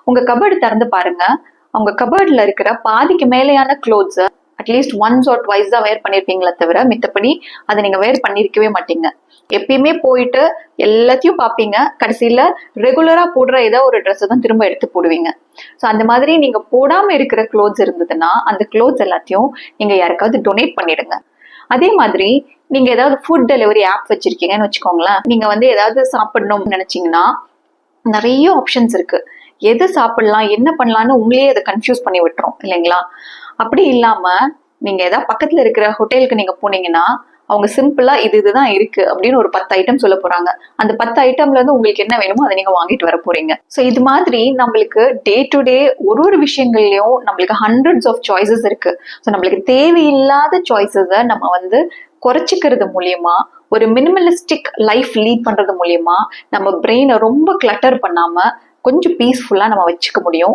உங்க கபோர்டு திறந்து பாருங்க. உங்க கபோர்ட்ல இருக்கிற பாதிக்கு மேலேயான clothes at least once or twice தான் வேர் பண்ணிருப்பீங்களே தவிர மித்தபடி அதை நீங்க வேர் பண்ணிருக்கவே மாட்டீங்க. எப்பயுமே போயிட்டு எல்லாத்தையும் பார்ப்பீங்க, கடைசியில ரெகுலரா போடுற ஏதோ ஒரு ட்ரெஸ் தான் திரும்ப எடுத்து போடுவீங்க. ஸோ அந்த மாதிரி நீங்க போடாம இருக்கிற கிளோத்ஸ் இருந்ததுன்னா அந்த கிளோத்ஸ் எல்லாத்தையும் நீங்க யாருக்காவது டொனேட் பண்ணிடுங்க. அதே மாதிரி நீங்க ஏதாவது ஃபுட் டெலிவரி ஆப் வச்சிருக்கீங்கன்னு வச்சுக்கோங்களேன். நீங்க வந்து ஏதாவது சாப்பிடணும்னு நினைச்சீங்கன்னா நிறைய ஆப்ஷன்ஸ் இருக்கு. எது சாப்பிடலாம் என்ன பண்ணலாம்னு உங்களையே அதை கன்ஃபியூஸ் பண்ணி விட்டுரும் இல்லைங்களா? அப்படி இல்லாம நீங்க ஏதாவது பக்கத்துல இருக்கிற ஹோட்டலுக்கு நீங்க போனீங்கன்னா அவங்க சிம்பிளா இதுதான் இருக்கு அப்படின்னு ஒரு 10 ஐட்டம் சொல்ல போறாங்க. அந்த 10 ஐட்டம்ல இருந்து உங்களுக்கு என்ன வேணுமோ அதை நீங்க வாங்கிட்டு வர போறீங்க. ஸோ இது மாதிரி நம்மளுக்கு டே டு டே ஒரு விஷயங்கள்லயும் நம்மளுக்கு ஹண்ட்ரட்ஸ் ஆஃப் சாய்ஸஸ் இருக்கு. ஸோ நம்மளுக்கு தேவையில்லாத சாய்ஸஸை நம்ம வந்து குறைச்சிக்கிறது மூலியமா, ஒரு மினிமலிஸ்டிக் லைஃப் லீட் பண்றது மூலியமா நம்ம பிரெயினை ரொம்ப கிளட்டர் பண்ணாம கொஞ்சம் பீஸ்ஃபுல்லா நம்ம வச்சுக்க முடியும்.